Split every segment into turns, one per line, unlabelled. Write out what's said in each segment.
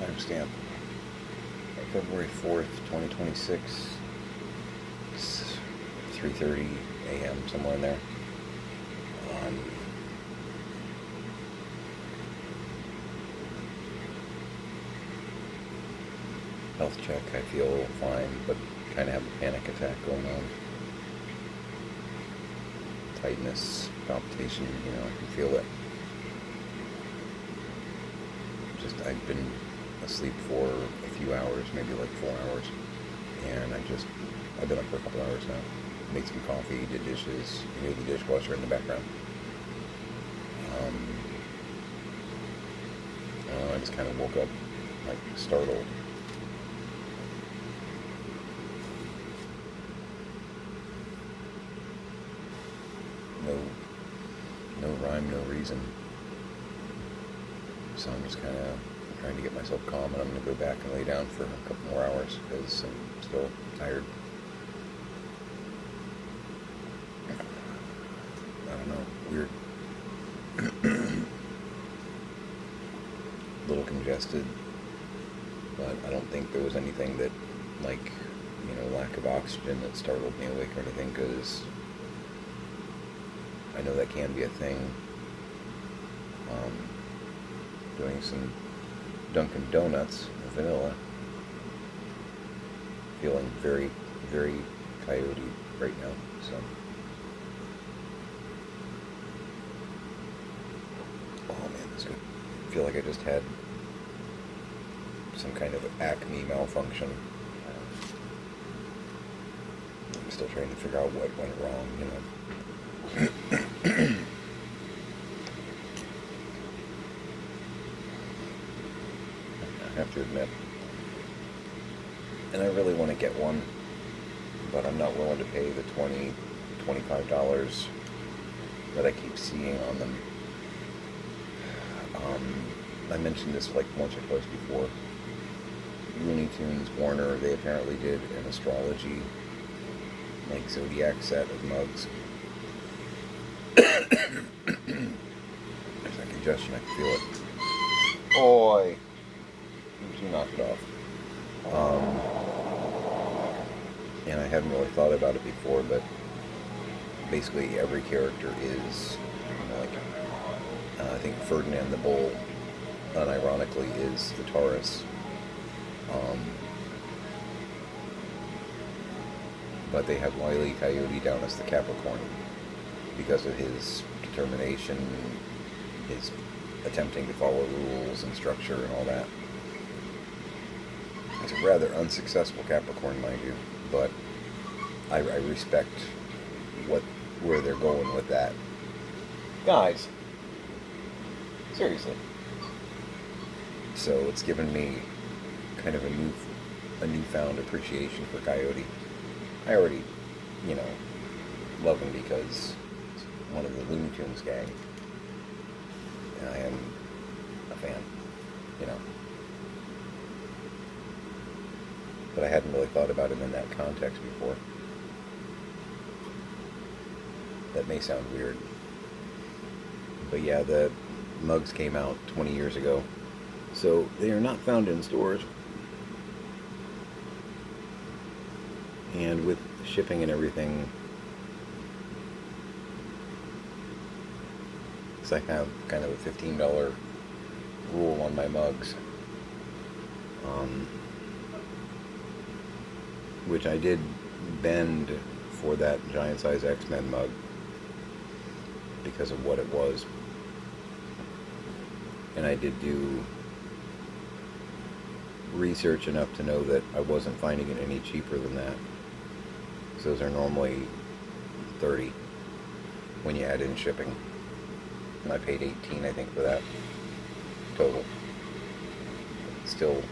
Timestamp February 4th, 2026. It's 3:30 a.m. somewhere in there. Health check. I feel fine, but kind of have a panic attack going on. Tightness, palpitation. I can feel it. I've been asleep for a few hours, maybe like 4 hours, and I've been up for a couple hours now. Made some coffee, did dishes, you hear the dishwasher in the background. I just kind of woke up, like, startled. No rhyme, no reason. So I'm just kind of trying to get myself calm, and I'm going to go back and lay down for a couple more hours because I'm still tired. I don't know, weird. A little congested, but I don't think there was anything that, like, lack of oxygen that startled me awake or anything, because I know that can be a thing. Doing some Dunkin' Donuts, vanilla. Feeling very, very coyote right now, so. Oh man, that's good. I feel like I just had some kind of Acme malfunction. I'm still trying to figure out what went wrong, I have to admit. And I really want to get one, but I'm not willing to pay the $20, $25 that I keep seeing on them. I mentioned this like once or twice before. Looney Tunes, Warner, they apparently did an astrology, like, zodiac set of mugs. There's that congestion, I can feel it. Oi! You knocked it off. And I hadn't really thought about it before, but basically every character is, I think Ferdinand the Bull, unironically, is the Taurus. But they have Wile E. Coyote down as the Capricorn because of his determination, his attempting to follow rules and structure and all that. It's a rather unsuccessful Capricorn, mind you, but I respect where they're going with that. Guys, seriously. So it's given me kind of a newfound appreciation for Coyote. I already, love him because he's one of the Looney Tunes gang, and I am a fan, But I hadn't really thought about him in that context before. That may sound weird. But yeah, the mugs came out 20 years ago. So they are not found in stores. And with shipping and everything, because I have kind of a $15 rule on my mugs, which I did bend for that giant size X-Men mug because of what it was. And I did do research enough to know that I wasn't finding it any cheaper than that. So those are normally $30 when you add in shipping. And I paid $18, I think, for that total. Still,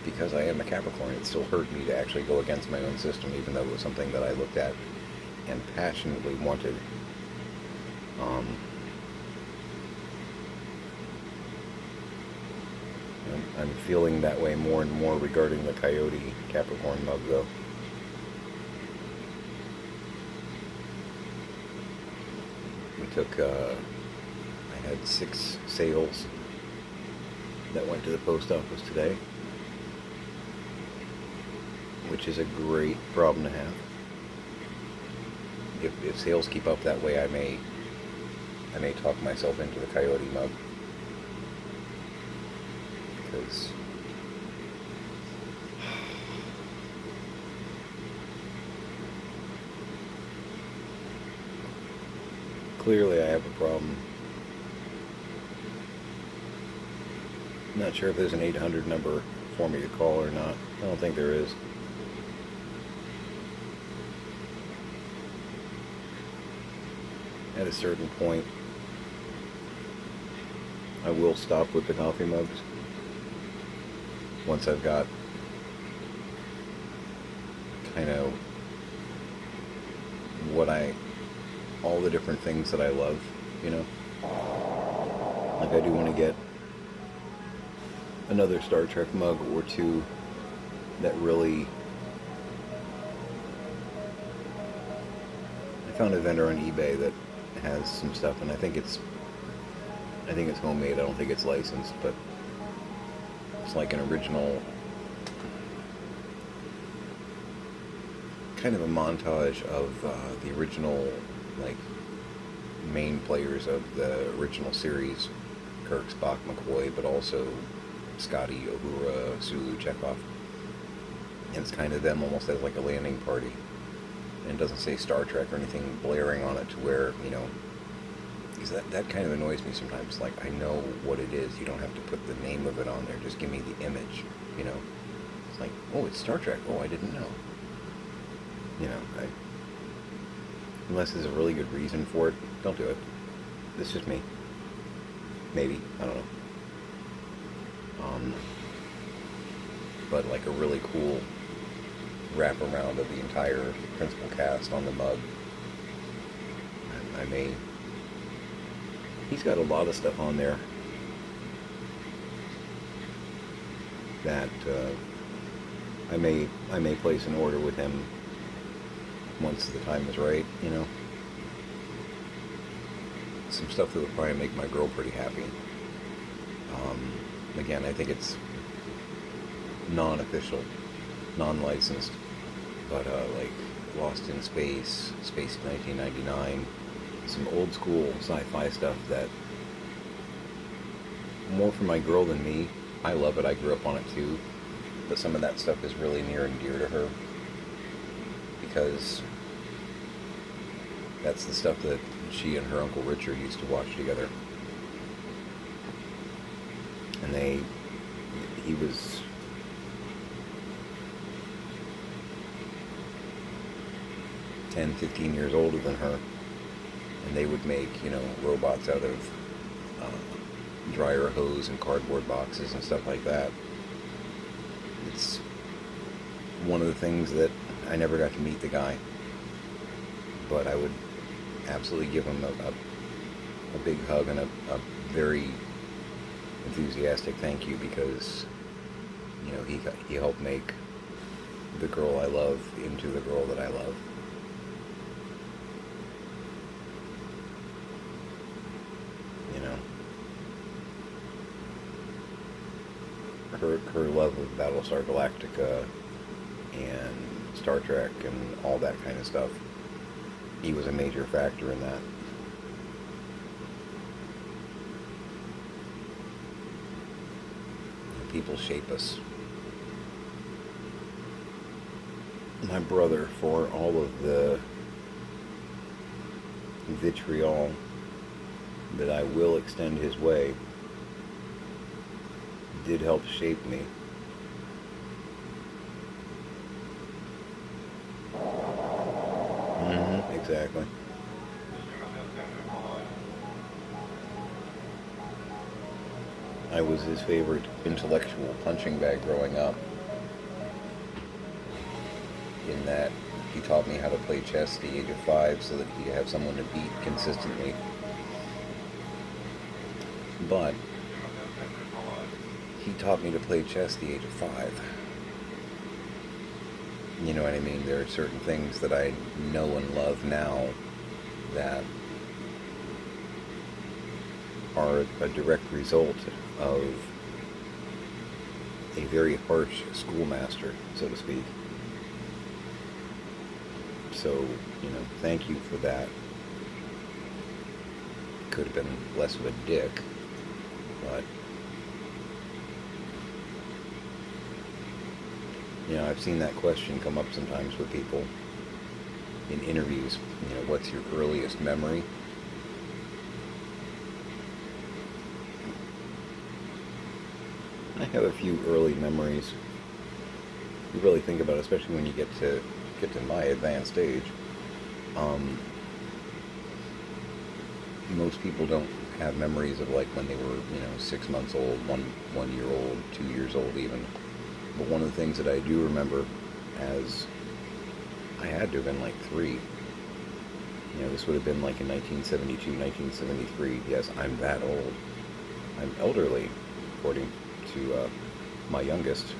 because I am a Capricorn, it still hurt me to actually go against my own system, even though it was something that I looked at and passionately wanted. I'm feeling that way more and more regarding the Coyote Capricorn mug, though. We took, I had 6 sales that went to the post office today, which is a great problem to have. If sales keep up that way, I may talk myself into the Coyote mug, because clearly I have a problem. I'm not sure if there's an 800 number for me to call or not. I don't think there is. At a certain point, I will stop with the coffee mugs once I've got kind of all the different things that I love, you know? Like, I do want to get another Star Trek mug or two that really... I found a vendor on eBay that has some stuff, and I think it's homemade. I don't think it's licensed, but it's like an original, kind of a montage of the original, like, main players of the original series: Kirk, Spock, McCoy, but also Scotty, Uhura, Sulu, Chekhov. And it's kind of them almost as like a landing party. And it doesn't say Star Trek or anything blaring on it to where, you know, because that kind of annoys me sometimes. Like, I know what it is. You don't have to put the name of it on there. Just give me the image, you know. It's like, oh, it's Star Trek. Oh, I didn't know. You know, unless there's a really good reason for it, don't do it. It's just me. Maybe. I don't know. But like a really cool wraparound of the entire principal cast on the mug. He's got a lot of stuff on there that I may place an order with him once the time is right, you know. Some stuff that would probably make my girl pretty happy. Again, I think it's non-official, non-licensed, but like Lost in Space, Space 1999, some old school sci-fi stuff that more for my girl than me. I love it. I grew up on it too, but some of that stuff is really near and dear to her because that's the stuff that she and her Uncle Richard used to watch together. And he was 10, 15 years older than her, and they would make, you know, robots out of dryer hose and cardboard boxes and stuff like that. It's one of the things that I never got to meet the guy, but I would absolutely give him a big hug and a very enthusiastic thank you, because, you know, he helped make the girl I love into the girl that I love. You know, her love of Battlestar Galactica and Star Trek and all that kind of stuff, he was a major factor in that. People shape us. My brother, for all of the vitriol that I will extend his way, did help shape me. Exactly. I was his favorite intellectual punching bag growing up, in that he taught me how to play chess at the age of 5 so that he could have someone to beat consistently. But he taught me to play chess at the age of 5. You know what I mean? There are certain things that I know and love now that are a direct result of a very harsh schoolmaster, so to speak. So, thank you for that. Could have been less of a dick, but I've seen that question come up sometimes with people in interviews. What's your earliest memory? I have a few early memories. You really think about it, especially when you get to my advanced age. Most people don't have memories of like when they were 6 months old, 1 year old, 2 years old even. But one of the things that I do remember, as I had to have been like 3. This would have been like in 1972, 1973. Yes, I'm that old. I'm elderly, according to my youngest.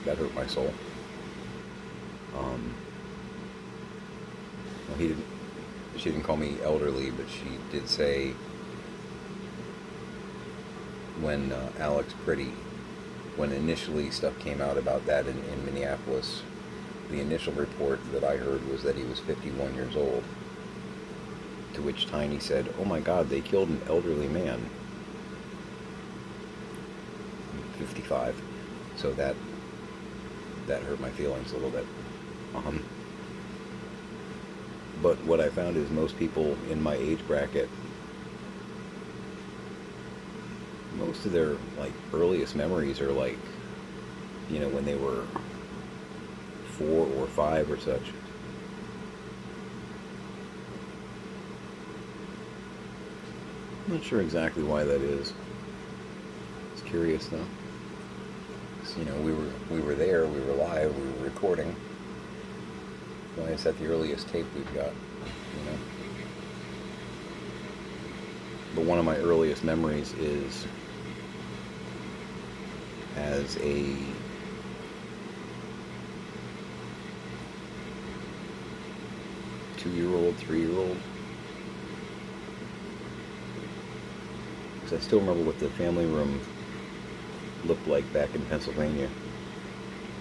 That hurt my soul. Well, she didn't call me elderly, but she did say when Alex Pretty, when initially stuff came out about that in Minneapolis, the initial report that I heard was that he was 51 years old. To which Tiny said, "Oh my God, they killed an elderly man." 55. So that hurt my feelings a little bit. But what I found is most people in my age bracket, most of their like earliest memories are like, when they were 4 or 5 or such. I'm not sure exactly why that is. It's curious though. We were there, we were live, we were recording. Why is that the earliest tape we've got? But one of my earliest memories is as a two-year-old, 3-year-old. Because I still remember what the family room looked like back in Pennsylvania.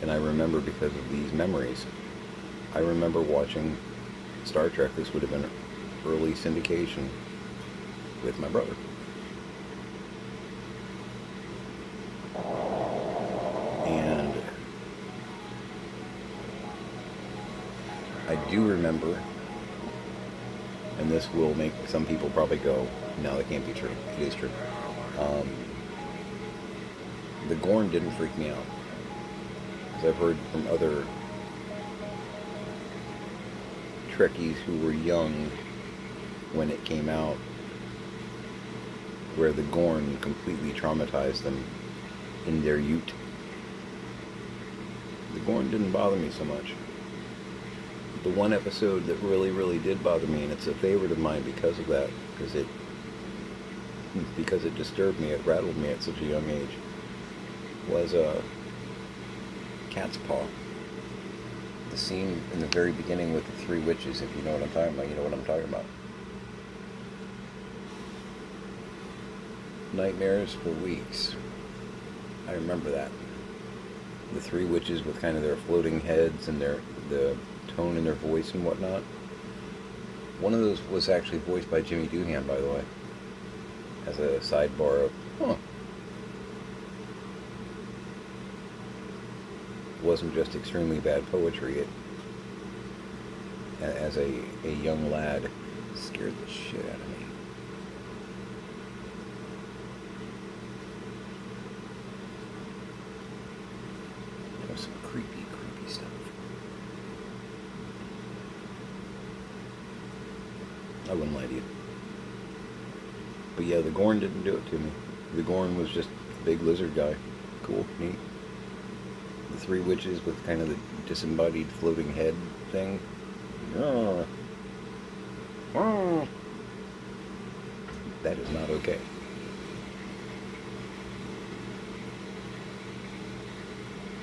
And I remember because of these memories. I remember watching Star Trek. This would have been early syndication with my brother. And I do remember, and this will make some people probably go, no, that can't be true. It is true. The Gorn didn't freak me out. Because I've heard from other Trekkies who were young when it came out, where the Gorn completely traumatized them in their youth. The Gorn didn't bother me so much. The one episode that really, really did bother me, and it's a favorite of mine because of that, because it disturbed me, it rattled me at such a young age, was Cat's Paw. The scene in the very beginning with the 3 witches, if you know what I'm talking about, you know what I'm talking about. Nightmares for weeks. I remember that. The 3 witches with kind of their floating heads and the tone in their voice and whatnot. One of those was actually voiced by Jimmy Doohan, by the way. As a sidebar of, It wasn't just extremely bad poetry. It, as a young lad, scared the shit out of me. That was some creepy, creepy stuff. I wouldn't lie to you. But yeah, the Gorn didn't do it to me. The Gorn was just a big lizard guy. Cool, neat. The 3 witches with kind of the disembodied floating head thing. That is not okay.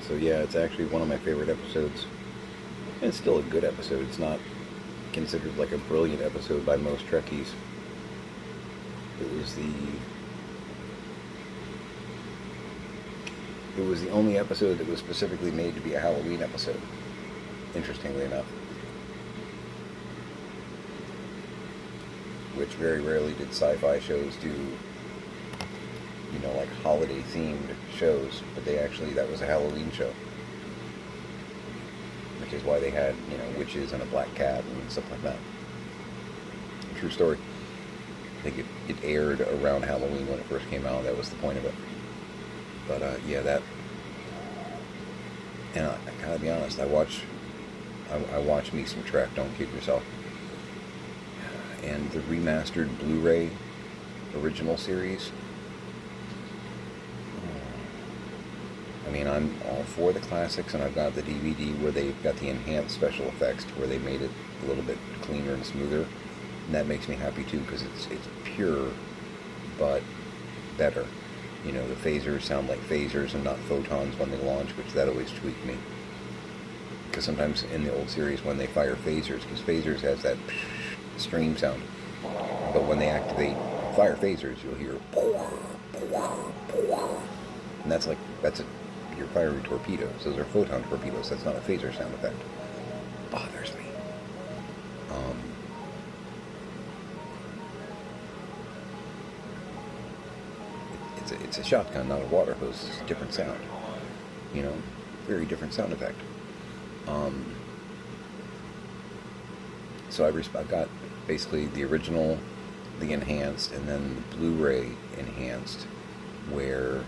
So yeah, it's actually one of my favorite episodes. And it's still a good episode. It's not considered like a brilliant episode by most Trekkies. It was It was the only episode that was specifically made to be a Halloween episode, interestingly enough. Which very rarely did sci-fi shows do, you know, like holiday-themed shows, but that was a Halloween show. Which is why they had, you know, witches and a black cat and stuff like that. True story. I think it aired around Halloween when it first came out. That was the point of it. But yeah, that. And I gotta be honest, I watch me some Trek. Don't kid yourself. And the remastered Blu-ray original series. I mean, I'm all for the classics, and I've got the DVD where they've got the enhanced special effects, where they made it a little bit cleaner and smoother. And that makes me happy too, because it's pure, but better. You know, the phasers sound like phasers and not photons when they launch, which that always tweaked me. Because sometimes in the old series when they fire phasers, because phasers has that stream sound, but when they activate fire phasers, you'll hear, and that's you're firing torpedoes. Those are photon torpedoes. That's not a phaser sound effect. Bothers me. It's a shotgun, not a water hose. It's a different sound. You know, very different sound effect. So I've got basically the original, the enhanced, and then the Blu-ray enhanced, where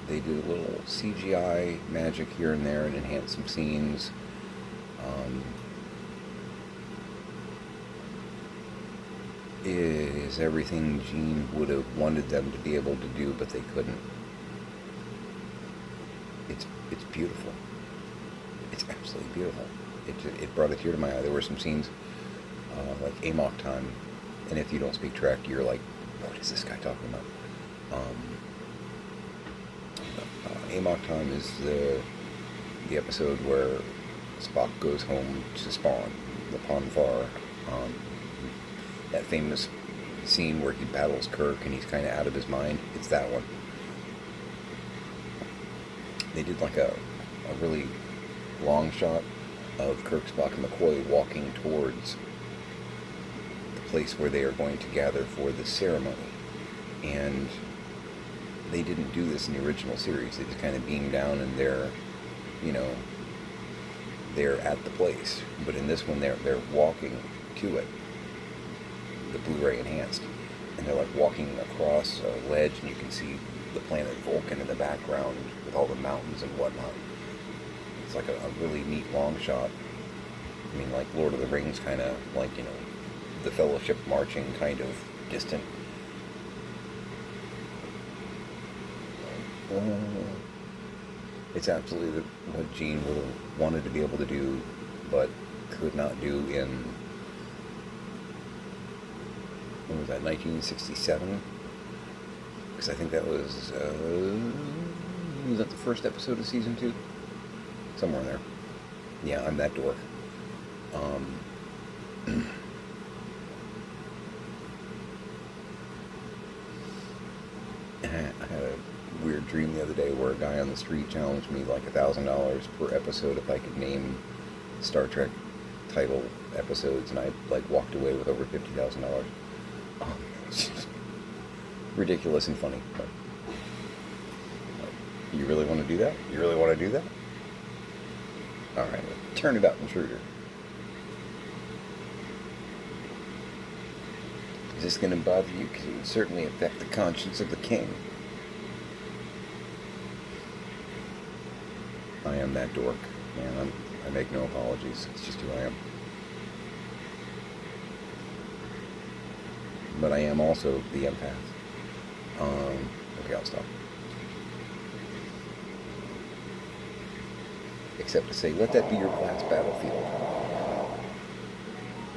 they do a little CGI magic here and there and enhance some scenes. It is everything Gene would have wanted them to be able to do, but they couldn't. It's beautiful. It's absolutely beautiful. It brought a tear to my eye. There were some scenes like Amok Time, and if you don't speak Trek, you're like, what is this guy talking about? Amok Time is the episode where Spock goes home to spawn, the Pon farr. That famous scene where he battles Kirk and he's kind of out of his mind. It's that one. They did like a really long shot of Kirk, Spock, and McCoy walking towards the place where they are going to gather for the ceremony. And they didn't do this in the original series. They just kind of beamed down and they're at the place. But in this one, they're walking to it. The Blu-ray enhanced, and they're like walking across a ledge, and you can see the planet Vulcan in the background with all the mountains and whatnot. It's like a really neat long shot. I mean, like Lord of the Rings, kind of like, you know, the Fellowship marching, kind of distant. It's absolutely what Gene would have wanted to be able to do, but could not do in, when was that, 1967? Because I think that was that the first episode of season 2? Somewhere in there. Yeah, I'm that dork. I had a weird dream the other day where a guy on the street challenged me like $1,000 per episode if I could name Star Trek title episodes, and I like walked away with over $50,000. Ridiculous and funny. But you really want to do that? You really want to do that? Alright, turn it up, intruder. Is this going to bother you? Because it would certainly affect the conscience of the king. I am that dork, man. I make no apologies. It's just who I am. But I am also the empath. Okay, I'll stop. Except to say, let that be your last battlefield.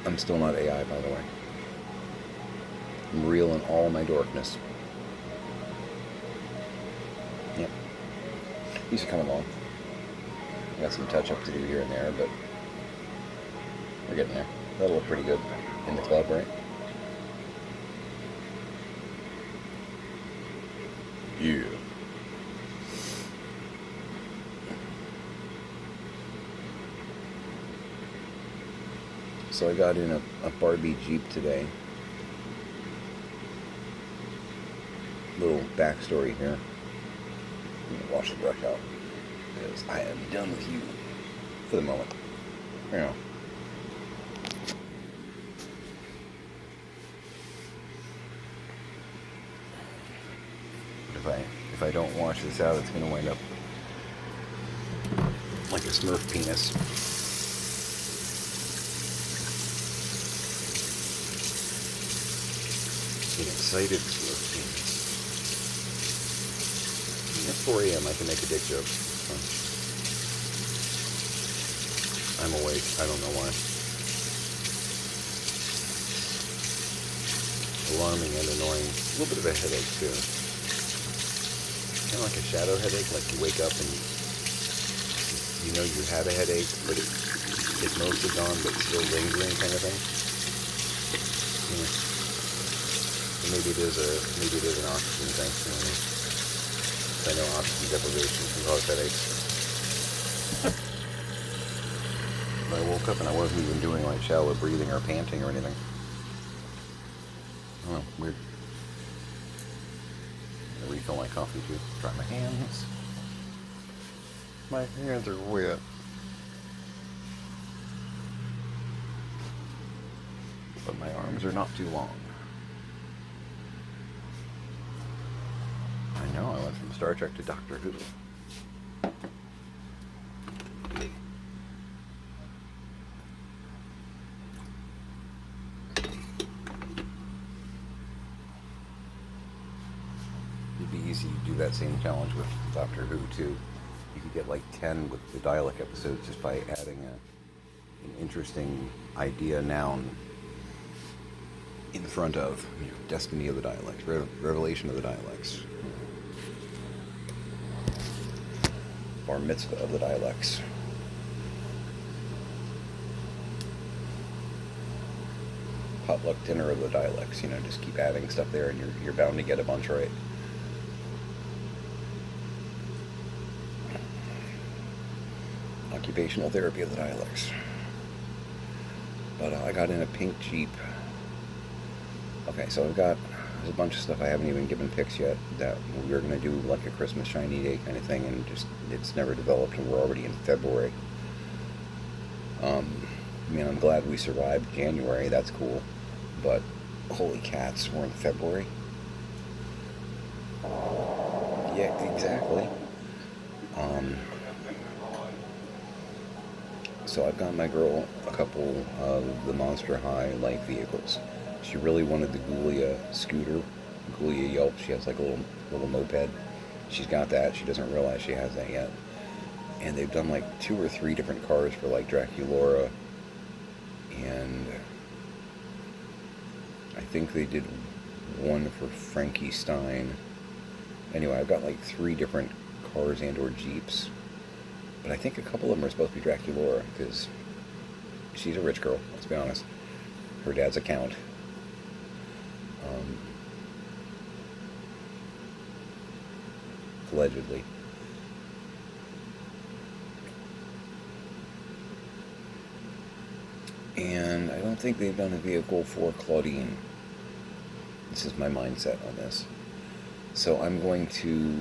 I'm still not AI, by the way. I'm real in all my dorkness. Yep. These are coming along. Got some touch-up to do here and there, but we're getting there. That'll look pretty good in the club, right? Yeah. So I got in a Barbie Jeep today. Little backstory here. I'm gonna wash the brush out because I am done with you for the moment. Yeah. But if I don't wash this out, it's gonna wind up like a Smurf penis. An excited Smurf penis. At 4 a.m. I can make a dick joke. I'm awake. I don't know why. Alarming and annoying. A little bit of a headache too. Kind of like a shadow headache, like you wake up and you know you had a headache, but it's mostly gone, but still lingering kind of thing. Yeah. So maybe it is an oxygen thing. I know oxygen deprivation can cause headaches. But I woke up and I wasn't even doing like shallow breathing or panting or anything. Oh, weird. I'm gonna refill my coffee too. Dry my hands. My hands are wet. But my arms are not too long. I know, I went from Star Trek to Doctor Who. It'd be easy to do that same challenge with Doctor Who too. You could get like 10 with the Dalek episodes just by adding an interesting idea noun in front of Destiny of the Daleks, Revelation of the Daleks, Bar Mitzvah of the Daleks. Potluck dinner of the Daleks. Just keep adding stuff there, and you're bound to get a bunch right. Occupational therapy of the Daleks. But I got in a pink Jeep. Okay, so there's a bunch of stuff I haven't even given pics yet that we were going to do like a Christmas shiny day kind of thing, and just it's never developed, and we're already in February. I'm glad we survived January, that's cool, but holy cats, we're in February. Yeah, exactly. So I've got my girl a couple of the Monster High light vehicles. She really wanted the Ghoulia scooter, Ghoulia Yelp. She has like a little moped. She's got that. She doesn't realize she has that yet. And they've done like 2 or 3 different cars for like Draculaura, and I think they did one for Frankie Stein. Anyway, I've got like 3 different cars and or Jeeps, but I think a couple of them are supposed to be Draculaura because she's a rich girl, let's be honest. Her dad's a count. Allegedly. And I don't think they've done a vehicle for Claudine. This is my mindset on this. So I'm going to...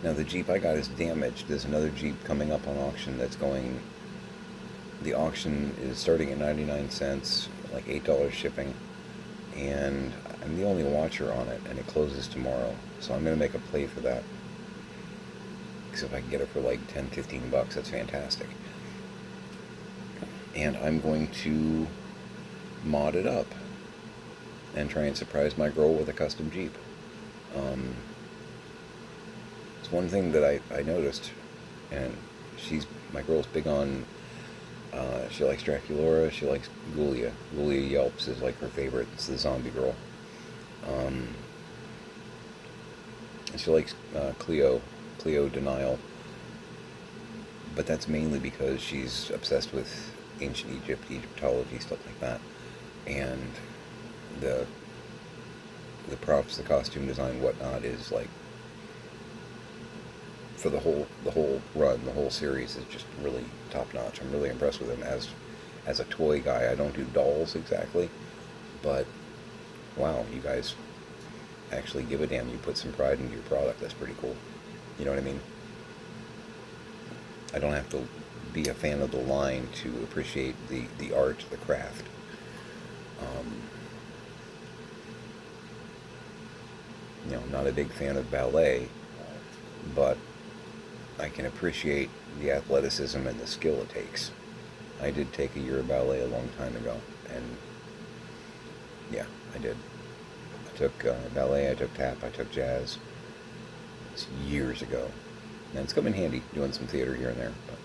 Now the Jeep I got is damaged. There's another Jeep coming up on auction that's going... The auction is starting at 99 cents, like $8 shipping. And I'm the only watcher on it, and it closes tomorrow. So I'm going to make a play for that. Because if I can get it for like 10, 15 bucks, that's fantastic. And I'm going to mod it up and try and surprise my girl with a custom Jeep. It's one thing that I noticed, and my girl's big on, she likes Draculaura, she likes Ghoulia. Ghoulia Yelps is like her favorite. It's the zombie girl. And she likes Cleo Denial. But that's mainly because she's obsessed with ancient Egyptology, stuff like that. And the props, the costume design, whatnot is like, for the whole run, the whole series is just really top notch. I'm really impressed with them, as a toy guy. I don't do dolls exactly, but wow, you guys actually give a damn. You put some pride into your product. That's pretty cool. You know what I mean? I don't have to be a fan of the line to appreciate the art, the craft. I'm not a big fan of ballet, but I can appreciate the athleticism and the skill it takes. I did take a year of ballet a long time ago, and yeah, I did. I took ballet, I took tap, I took jazz. It's years ago. And it's come in handy doing some theater here and there, but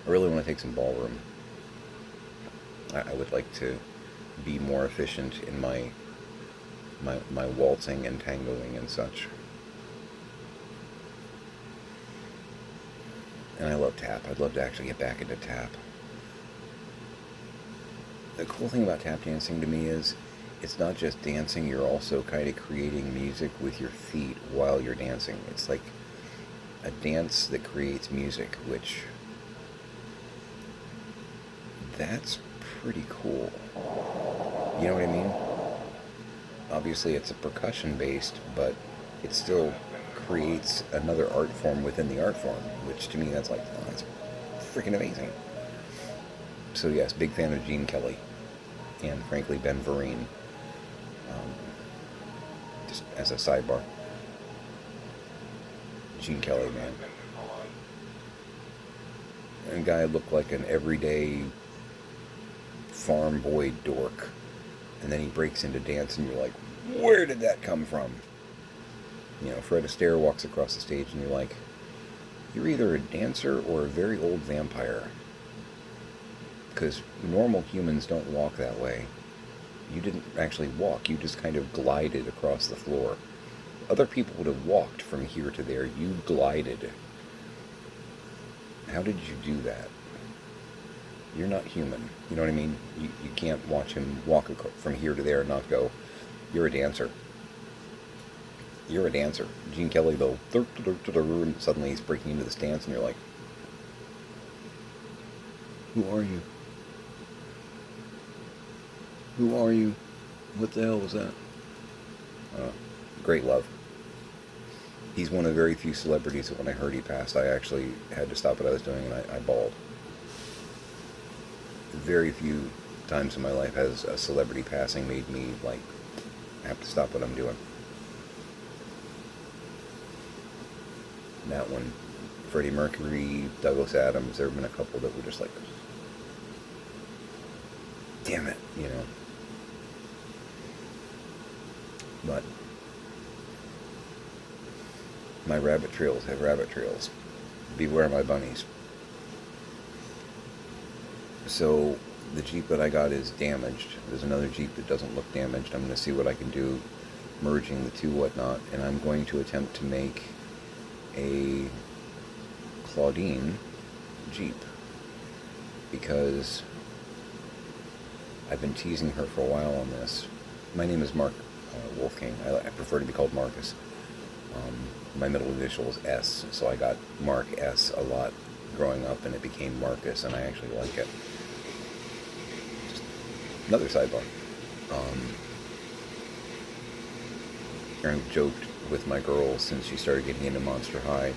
I really want to take some ballroom. I would like to be more efficient in my waltzing and tangoing and such. And I love tap. I'd love to actually get back into tap. The cool thing about tap dancing to me is it's not just dancing, you're also kind of creating music with your feet while you're dancing. It's like a dance that creates music, which that's pretty cool. You know what I mean? Obviously it's a percussion based, but it still creates another art form within the art form, which to me that's like, oh, that's freaking amazing. So yes, big fan of Gene Kelly, and frankly Ben Vereen. Just as a sidebar, Gene Kelly, man. And guy looked like an everyday farm boy dork, and then he breaks into dance, and you're like, where did that come from? Fred Astaire walks across the stage, and you're like, you're either a dancer or a very old vampire. Because normal humans don't walk that way. You didn't actually walk, you just kind of glided across the floor. Other people would have walked from here to there. You glided. How did you do that? You're not human. You know what I mean? You can't watch him walk from here to there and not go, you're a dancer. You're a dancer. Gene Kelly, though, and suddenly he's breaking into this dance, and you're like, who are you? Who are you? What the hell was that? Great love. He's one of the very few celebrities that when I heard he passed, I actually had to stop what I was doing and I bawled. Very few times in my life has a celebrity passing made me, like, have to stop what I'm doing. That one, Freddie Mercury, Douglas Adams, there have been a couple that were just like, damn it, But my rabbit trails have rabbit trails. Beware my bunnies. So the Jeep that I got is damaged. There's another Jeep that doesn't look damaged. I'm going to see what I can do merging the two, whatnot, and I'm going to attempt to make a Claudine Jeep, because I've been teasing her for a while on this. My name is Mark Wolfgang. I prefer to be called Marcus. My middle initial is S, so I got Mark S a lot growing up, and it became Marcus, and I actually like it. Just another sidebar. I've joked with my girl since she started getting into Monster High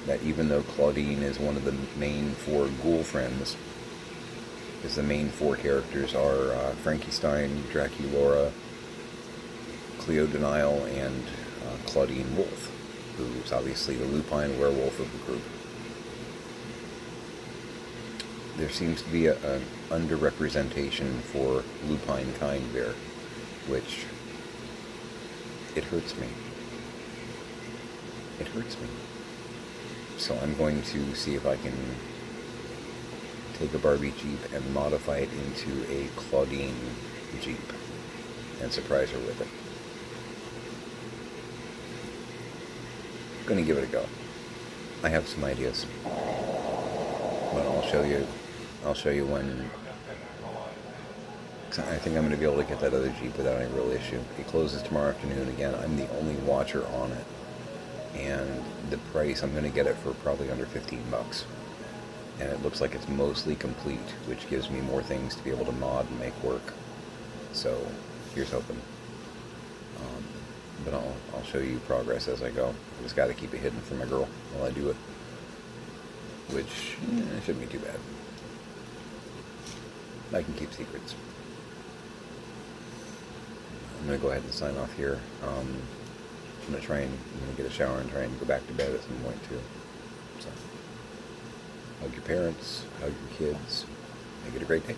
that even though Claudine is one of the main four ghoul friends, because the main four characters are Frankie Stein, Draculaura, Cleo Denial, and Claudine Wolf, who's obviously the lupine werewolf of the group. There seems to be an underrepresentation for lupine kind there, which it hurts me. It hurts me. So I'm going to see if I can take a Barbie Jeep and modify it into a Claudine Jeep and surprise her with it. I'm going to give it a go. I have some ideas. But I'll show you when. I think I'm going to be able to get that other Jeep without any real issue. It closes tomorrow afternoon. Again, I'm the only watcher on it. And the price, I'm going to get it for probably under $15. and it looks like it's mostly complete, which gives me more things to be able to mod and make work. So here's hoping. But I'll show you progress as I go. I just got to keep it hidden from my girl while I do it, which shouldn't be too bad. I can keep secrets. I'm going to go ahead and sign off here. I'm going to get a shower and try and go back to bed at some point too. So, hug your parents, hug your kids, make it a great day.